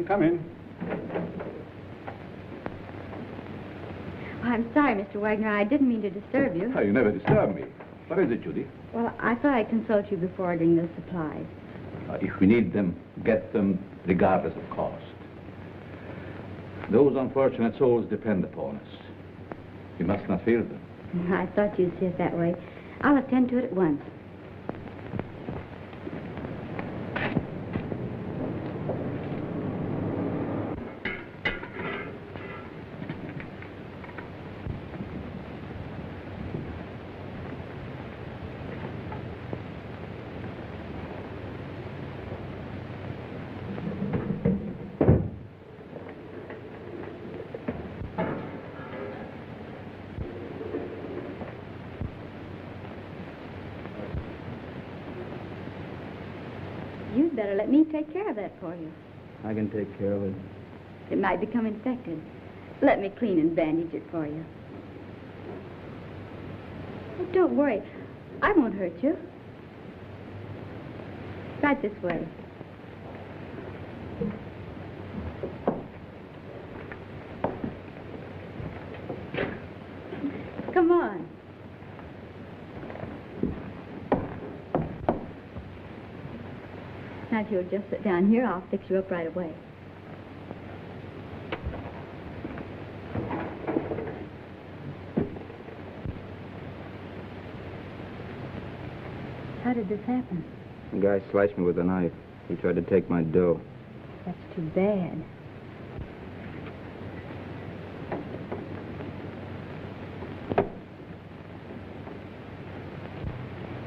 Come in. I'm sorry, Mr. Wagner. I didn't mean to disturb you. Oh, you never disturb me. What is it, Judy? Well, I thought I'd consult you before ordering the supplies. If we need them, get them regardless of cost. Those unfortunate souls depend upon us. We must not fear them. I thought you'd see it that way. I'll attend to it at once. You'd better let me take care of that for you. I can take care of it. It might become infected. Let me clean and bandage it for you. Oh, don't worry. I won't hurt you. Right this way. Come on. Now, if you'll just sit down here, I'll fix you up right away. How did this happen? The guy sliced me with a knife. He tried to take my dough. That's too bad.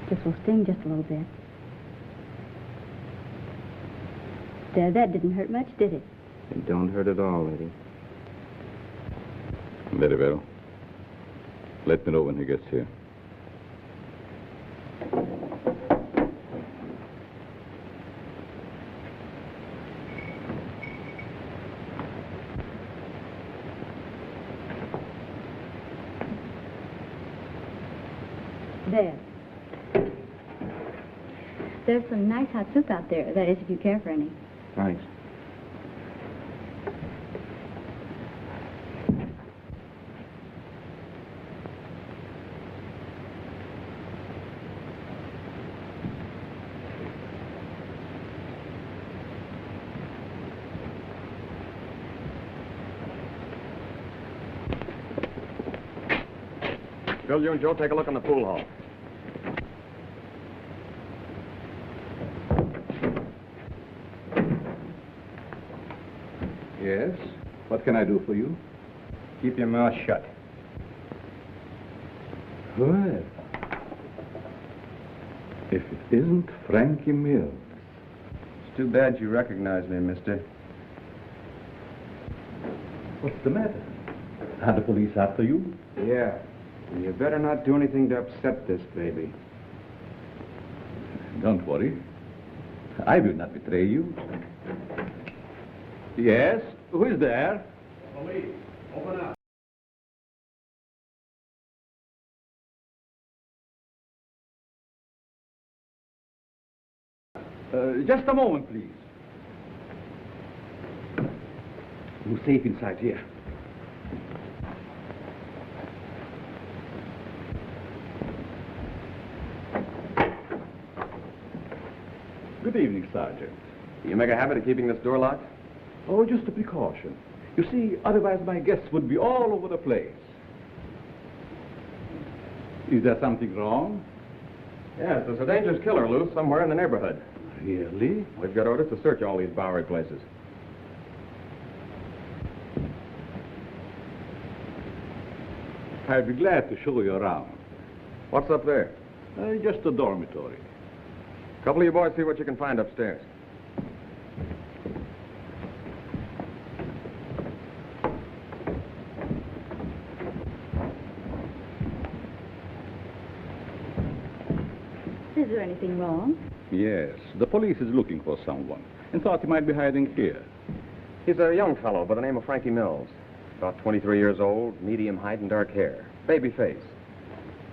This will sting just a little bit. There, that didn't hurt much, did it? It don't hurt at all, lady. Very well. Let me know when he gets here. There. There's some nice hot soup out there. That is, if you care for any. Thanks. Bill, you and Joe take a look in the pool hall. Yes? What can I do for you? Keep your mouth shut. Well, if it isn't Frankie Mills. It's too bad you recognize me, mister. What's the matter? Are the police after you? Yeah. And you better not do anything to upset this baby. Don't worry. I will not betray you. Yes? Who is there? Police, open up. Just a moment, please. You're safe inside here. Good evening, Sergeant. You make a habit of keeping this door locked? Oh, just a precaution. You see, otherwise my guests would be all over the place. Is there something wrong? Yes, there's a dangerous killer loose somewhere in the neighborhood. Really? We've got orders to search all these Bowery places. I'd be glad to show you around. What's up there? Just a dormitory. Couple of you boys see what you can find upstairs. Is there anything wrong? Yes, the police is looking for someone and thought he might be hiding here. He's a young fellow by the name of Frankie Mills. About 23 years old, medium height and dark hair. Baby face.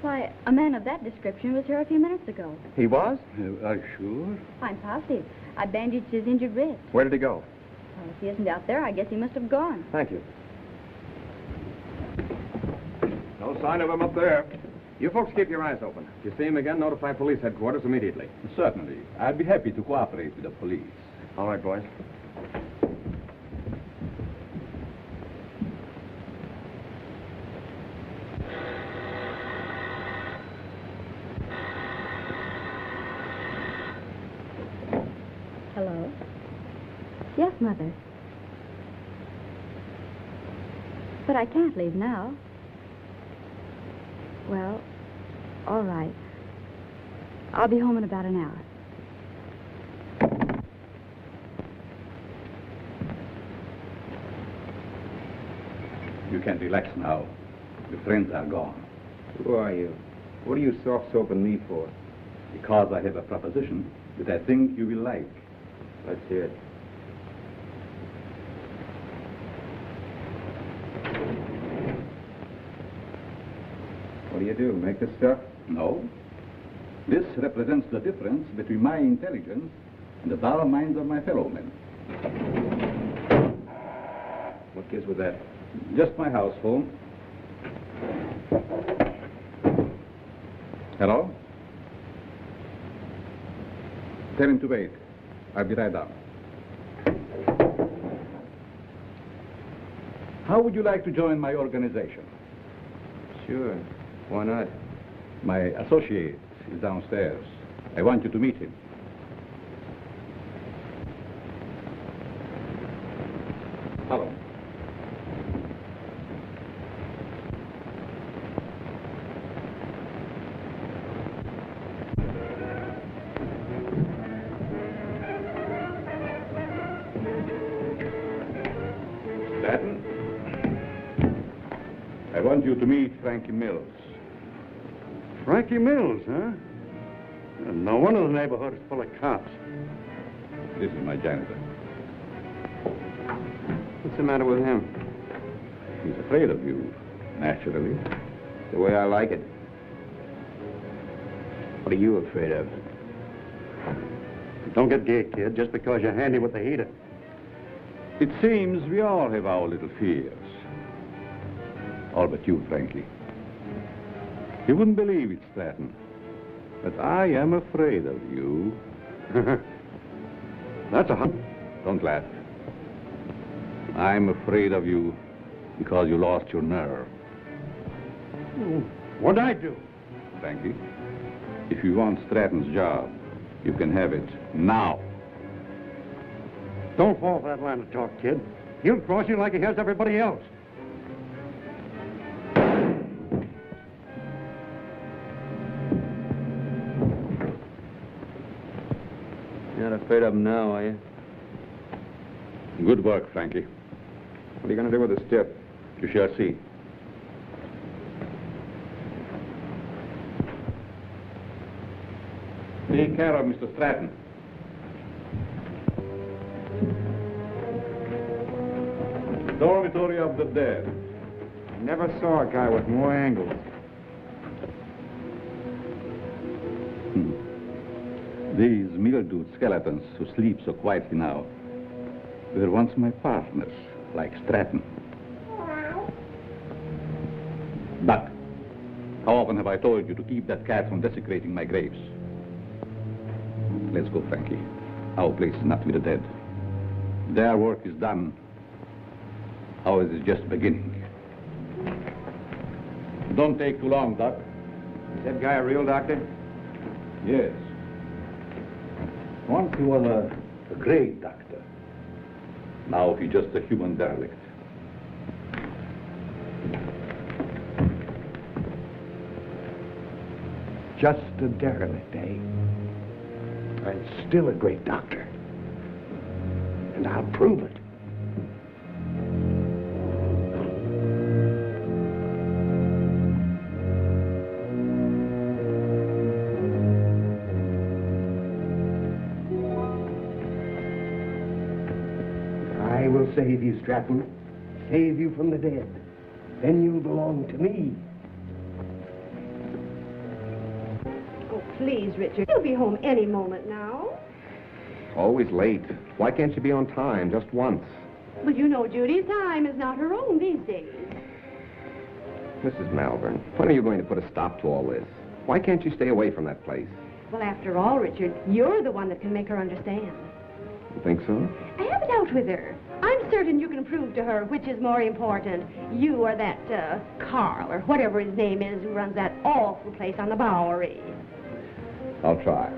Why, a man of that description was here a few minutes ago. He was? Are you sure? I'm positive. I bandaged his injured wrist. Where did he go? Well, if he isn't out there, I guess he must have gone. Thank you. No sign of him up there. You folks keep your eyes open. If you see him again, notify police headquarters immediately. Certainly. I'd be happy to cooperate with the police. All right, boys. Hello? Yes, Mother. But I can't leave now. Well, all right. I'll be home in about an hour. You can relax now. Your friends are gone. Who are you? What are you soft-soaping me for? Because I have a proposition that I think you will like. Let's hear it. What do you do? Make this stuff? No. This represents the difference between my intelligence and the dull minds of my fellow men. What gives with that? Just my house phone. Hello? Tell him to wait. I'll be right down. How would you like to join my organization? Sure. Why not? My associate is downstairs. I want you to meet him. Hello. Stanton, I want you to meet Frankie Mills. Frankie Mills, huh? No wonder the neighborhood is full of cops. This is my janitor. What's the matter with him? He's afraid of you, naturally. The way I like it. What are you afraid of? Don't get gay, kid, just because you're handy with the heater. It seems we all have our little fears. All but you, Frankie. You wouldn't believe it, Stratton, but I am afraid of you. That's a hunt. Don't laugh. I'm afraid of you because you lost your nerve. What'd I do? Frankie, if you want Stratton's job, you can have it now. Don't fall for that line of talk, kid. He'll cross you like he has everybody else. You're not afraid of him now, are you? Good work, Frankie. What are you going to do with the stick? You shall see. Take care of Mr. Stratton. Dormitory of the dead. I never saw a guy with more angles. These mildewed skeletons who sleep so quietly now were once my partners, like Stratton. Buck, how often have I told you to keep that cat from desecrating my graves? Let's go, Frankie. Our place is not with the dead. Their work is done. Ours is just beginning. Don't take too long, Doc. Is that guy a real doctor? Yes. Once he was a great doctor. Now he's just a human derelict. Just a derelict, eh? And still a great doctor. And I'll prove it. I will save you, Stratton. Save you from the dead. Then you'll belong to me. Oh, please, Richard. He'll be home any moment now. Always late. Why can't she be on time just once? But you know Judy's time is not her own these days. Mrs. Malvern, when are you going to put a stop to all this? Why can't you stay away from that place? Well, after all, Richard, you're the one that can make her understand. You think so? Have it out with her. I'm certain you can prove to her which is more important, you or that, Carl, or whatever his name is, who runs that awful place on the Bowery. I'll try.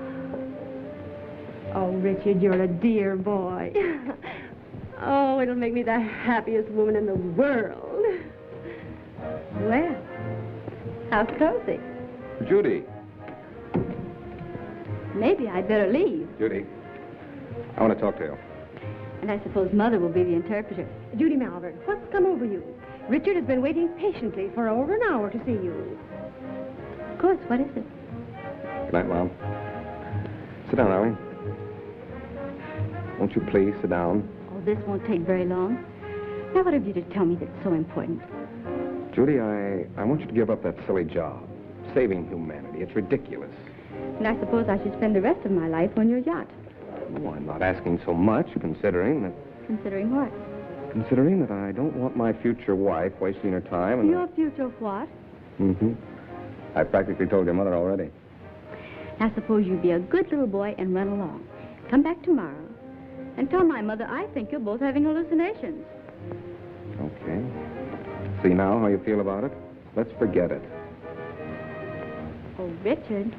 Oh, Richard, you're a dear boy. Oh, it'll make me the happiest woman in the world. Well, how's cozy? Judy. Maybe I'd better leave. Judy, I want to talk to you. And I suppose Mother will be the interpreter. Judy Malvern, what's come over you? Richard has been waiting patiently for over an hour to see you. Of course, what is it? Good night, Mom. Sit down, Arlie. Won't you please sit down? Oh, this won't take very long. Now, what have you to tell me that's so important? Judy, I want you to give up that silly job. Saving humanity. It's ridiculous. And I suppose I should spend the rest of my life on your yacht. Oh, I'm not asking so much, considering that... Considering what? Considering that I don't want my future wife wasting her time and... Your future what? Mm-hmm. I practically told your mother already. Now, suppose you be a good little boy and run along. Come back tomorrow and tell my mother I think you're both having hallucinations. Okay. See now how you feel about it? Let's forget it. Oh, Richard.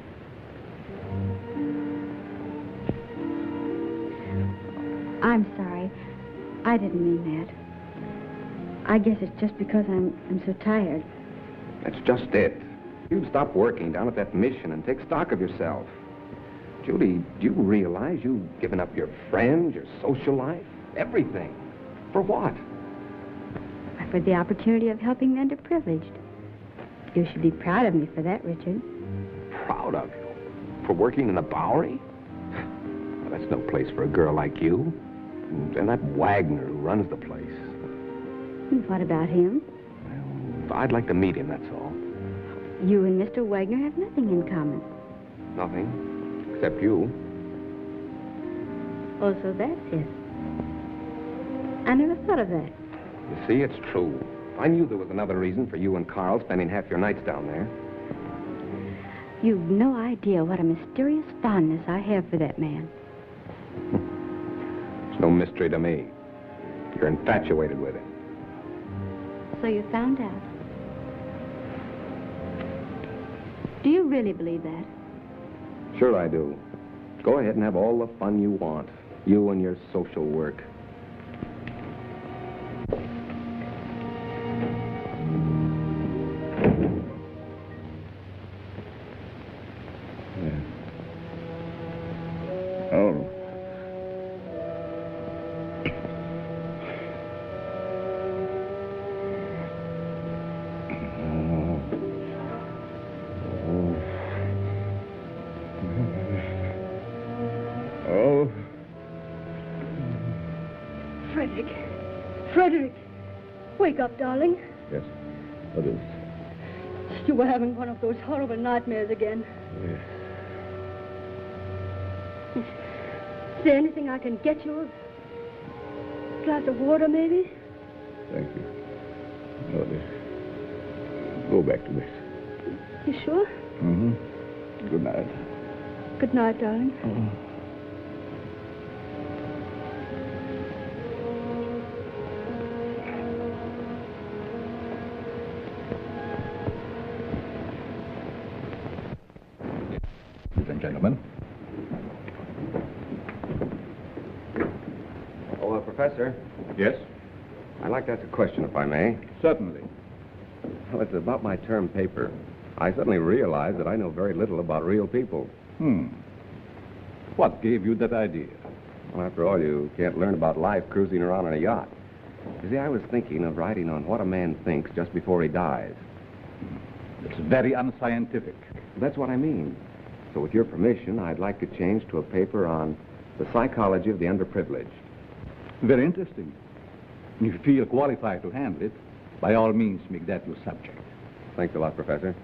I'm sorry. I didn't mean that. I guess it's just because I'm so tired. That's just it. You stop working down at that mission and take stock of yourself. Judy, do you realize you've given up your friends, your social life, everything? For what? For the opportunity of helping the underprivileged. You should be proud of me for that, Richard. Proud of you? For working in the Bowery? Well, that's no place for a girl like you. And that Wagner who runs the place. And what about him? Well, I'd like to meet him, that's all. You and Mr. Wagner have nothing in common. Nothing, except you. Oh, so that's it. I never thought of that. You see, it's true. I knew there was another reason for you and Carl spending half your nights down there. You've no idea what a mysterious fondness I have for that man. It's no mystery to me. You're infatuated with him. So you found out. Do you really believe that? Sure I do. Go ahead and have all the fun you want. You and your social work. Oh. Oh. Frederick. Frederick. Wake up, darling. Yes. What is? You were having one of those horrible nightmares again. Yes. Is there anything I can get you? A glass of water, maybe? Thank you. No, go back to bed. You sure? Mm-hmm. Good night. Good night, darling. Ladies and gentlemen. Oh, Professor, Yes? I'd like to ask a question, if I may. Certainly. Well, it's about my term paper. I suddenly realized that I know very little about real people. What gave you that idea? Well, after all, you can't learn about life cruising around on a yacht. You see, I was thinking of writing on what a man thinks just before he dies. It's very unscientific. That's what I mean. So with your permission, I'd like to change to a paper on the psychology of the underprivileged. Very interesting. If you feel qualified to handle it, by all means, make that your subject. Thanks a lot, Professor.